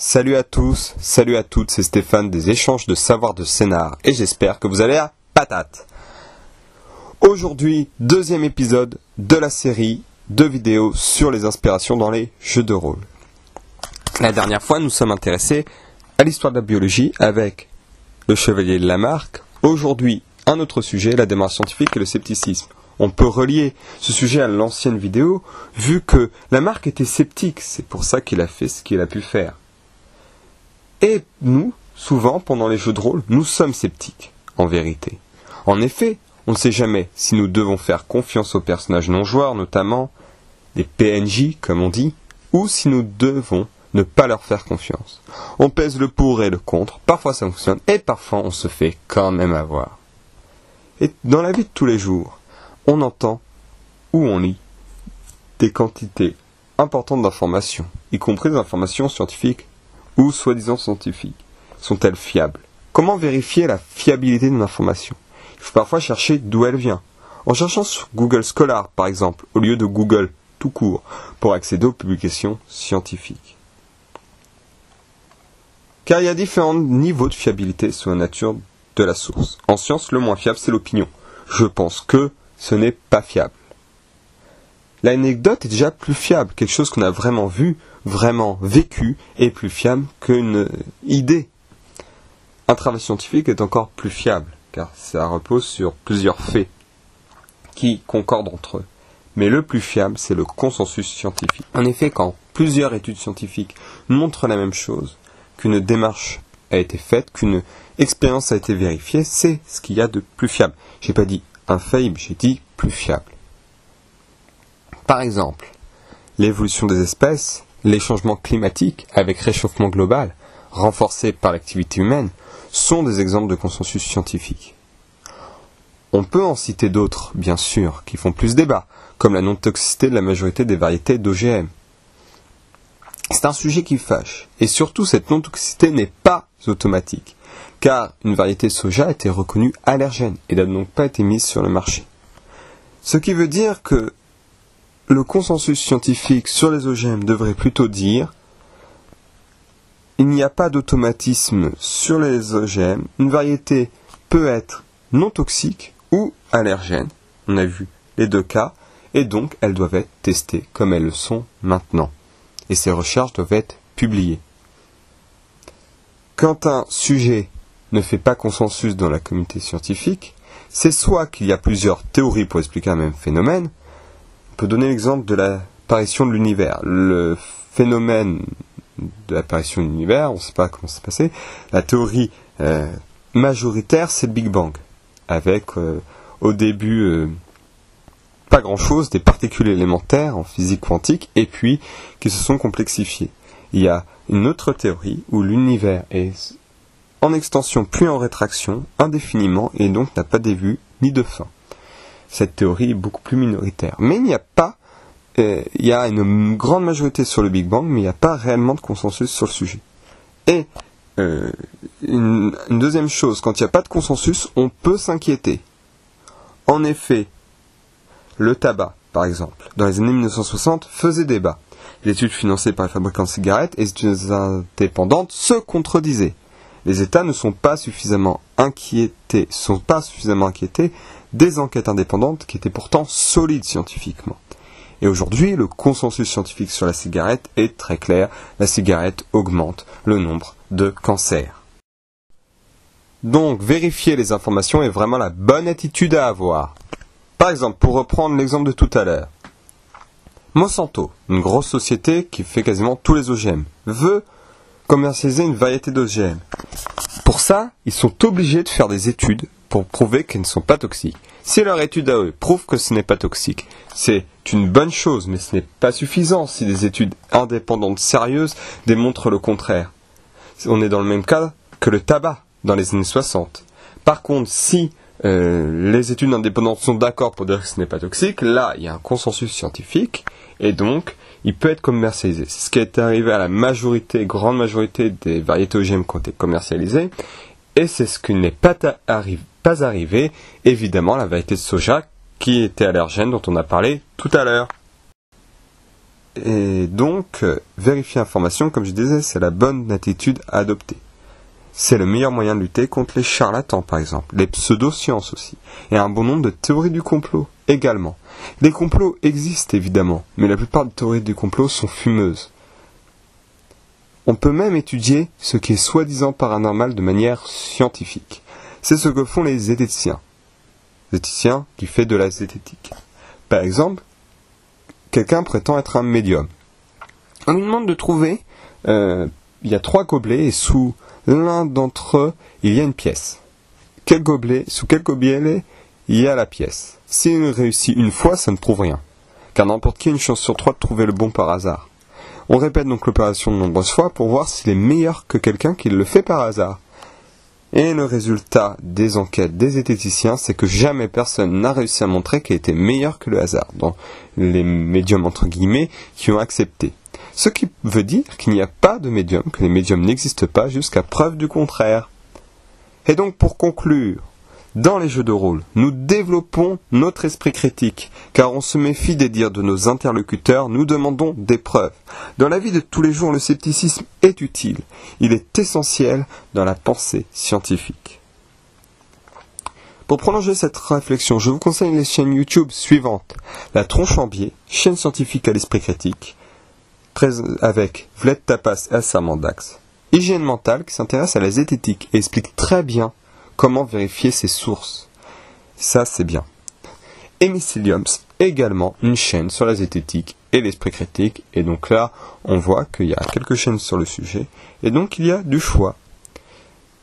Salut à tous, salut à toutes, c'est Stéphane des échanges de savoir de scénar et j'espère que vous allez à patate. Aujourd'hui, deuxième épisode de la série de vidéos sur les inspirations dans les jeux de rôle. La dernière fois, nous sommes intéressés à l'histoire de la biologie avec le chevalier de Lamarck. Aujourd'hui, un autre sujet, la démarche scientifique et le scepticisme. On peut relier ce sujet à l'ancienne vidéo, vu que Lamarck était sceptique, c'est pour ça qu'il a fait ce qu'il a pu faire. Et nous, souvent, pendant les jeux de rôle, nous sommes sceptiques, en vérité. En effet, on ne sait jamais si nous devons faire confiance aux personnages non-joueurs, notamment des PNJ, comme on dit, ou si nous devons ne pas leur faire confiance. On pèse le pour et le contre, parfois ça fonctionne, et parfois on se fait quand même avoir. Et dans la vie de tous les jours, on entend ou on lit des quantités importantes d'informations, y compris des informations scientifiques ou soi-disant scientifiques. Sont-elles fiables? Comment vérifier la fiabilité d'une information? Il faut parfois chercher d'où elle vient. En cherchant sur Google Scholar, par exemple, au lieu de Google tout court, pour accéder aux publications scientifiques. Car il y a différents niveaux de fiabilité sur la nature de la source. En science, le moins fiable, c'est l'opinion. Je pense que ce n'est pas fiable. L'anecdote est déjà plus fiable. Quelque chose qu'on a vraiment vu, vraiment vécu, est plus fiable qu'une idée. Un travail scientifique est encore plus fiable, car ça repose sur plusieurs faits qui concordent entre eux. Mais le plus fiable, c'est le consensus scientifique. En effet, quand plusieurs études scientifiques montrent la même chose, qu'une démarche a été faite, qu'une expérience a été vérifiée, c'est ce qu'il y a de plus fiable. J'ai pas dit infaillible, j'ai dit plus fiable. Par exemple, l'évolution des espèces, les changements climatiques avec réchauffement global, renforcés par l'activité humaine, sont des exemples de consensus scientifique. On peut en citer d'autres, bien sûr, qui font plus débat, comme la non-toxicité de la majorité des variétés d'OGM. C'est un sujet qui fâche, et surtout cette non-toxicité n'est pas automatique, car une variété soja a été reconnue allergène et n'a donc pas été mise sur le marché. Ce qui veut dire que le consensus scientifique sur les OGM devrait plutôt dire il n'y a pas d'automatisme sur les OGM, une variété peut être non toxique ou allergène, on a vu les deux cas, et donc elles doivent être testées comme elles le sont maintenant. Et ces recherches doivent être publiées. Quand un sujet ne fait pas consensus dans la communauté scientifique, c'est soit qu'il y a plusieurs théories pour expliquer un même phénomène. On peut donner l'exemple de l'apparition de l'univers. Le phénomène de l'apparition de l'univers, on ne sait pas comment c'est passé. La théorie majoritaire, c'est le Big Bang, avec au début pas grand-chose, des particules élémentaires en physique quantique, et puis qui se sont complexifiées. Il y a une autre théorie où l'univers est en extension puis en rétraction indéfiniment et donc n'a pas de début ni de fin. Cette théorie est beaucoup plus minoritaire. Mais il y a une grande majorité sur le Big Bang, mais il n'y a pas réellement de consensus sur le sujet. Et une deuxième chose, quand il n'y a pas de consensus, on peut s'inquiéter. En effet, le tabac, par exemple, dans les années 1960, faisait débat. Les études financées par les fabricants de cigarettes et les études indépendantes se contredisaient. Les États ne sont pas suffisamment inquiétés des enquêtes indépendantes qui étaient pourtant solides scientifiquement. Et aujourd'hui, le consensus scientifique sur la cigarette est très clair. La cigarette augmente le nombre de cancers. Donc, vérifier les informations est vraiment la bonne attitude à avoir. Par exemple, pour reprendre l'exemple de tout à l'heure, Monsanto, une grosse société qui fait quasiment tous les OGM, veut commercialiser une variété d'OGM. Pour ça, ils sont obligés de faire des études pour prouver qu'elles ne sont pas toxiques. Si leur étude à eux prouve que ce n'est pas toxique, c'est une bonne chose, mais ce n'est pas suffisant si des études indépendantes sérieuses démontrent le contraire. On est dans le même cas que le tabac dans les années 60. Par contre, si les études indépendantes sont d'accord pour dire que ce n'est pas toxique, là, il y a un consensus scientifique, et donc, il peut être commercialisé. C'est ce qui est arrivé à la grande majorité des variétés OGM qui ont été commercialisées, et c'est ce qui n'est pas arrivé, évidemment, à la variété de soja qui était allergène dont on a parlé tout à l'heure. Et donc, vérifier l'information, comme je disais, c'est la bonne attitude à adopter. C'est le meilleur moyen de lutter contre les charlatans, par exemple, les pseudosciences aussi, et un bon nombre de théories du complot également. Les complots existent évidemment, mais la plupart des théories du complot sont fumeuses. On peut même étudier ce qui est soi-disant paranormal de manière scientifique. C'est ce que font les zététiciens. Zététicien qui fait de la zététique. Par exemple, quelqu'un prétend être un médium. On lui demande de trouver, il y a 3 gobelets et sous l'un d'entre eux, il y a une pièce. Sous quel gobelet il y a la pièce. S'il réussit une fois, ça ne prouve rien. Car n'importe qui a une chance sur 3 de trouver le bon par hasard. On répète donc l'opération de nombreuses fois pour voir s'il est meilleur que quelqu'un qui le fait par hasard. Et le résultat des enquêtes des zététiciens, c'est que jamais personne n'a réussi à montrer qu'il était meilleur que le hasard, dans les médiums entre guillemets qui ont accepté. Ce qui veut dire qu'il n'y a pas de médium, que les médiums n'existent pas jusqu'à preuve du contraire. Et donc pour conclure, dans les jeux de rôle, nous développons notre esprit critique, car on se méfie des dires de nos interlocuteurs, nous demandons des preuves. Dans la vie de tous les jours, le scepticisme est utile. Il est essentiel dans la pensée scientifique. Pour prolonger cette réflexion, je vous conseille les chaînes YouTube suivantes. La Tronche en Biais, chaîne scientifique à l'esprit critique, avec Vled Tapas et Samandax. Hygiène mentale, qui s'intéresse à la zététique et explique très bien comment vérifier ses sources. Ça, c'est bien. Et Myceliums, également une chaîne sur la zététique et l'esprit critique. Et donc là, on voit qu'il y a quelques chaînes sur le sujet. Et donc, il y a du choix.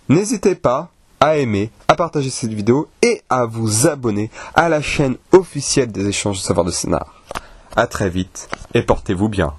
N'hésitez pas à aimer, à partager cette vidéo et à vous abonner à la chaîne officielle des échanges de savoir de scénar. À très vite et portez-vous bien.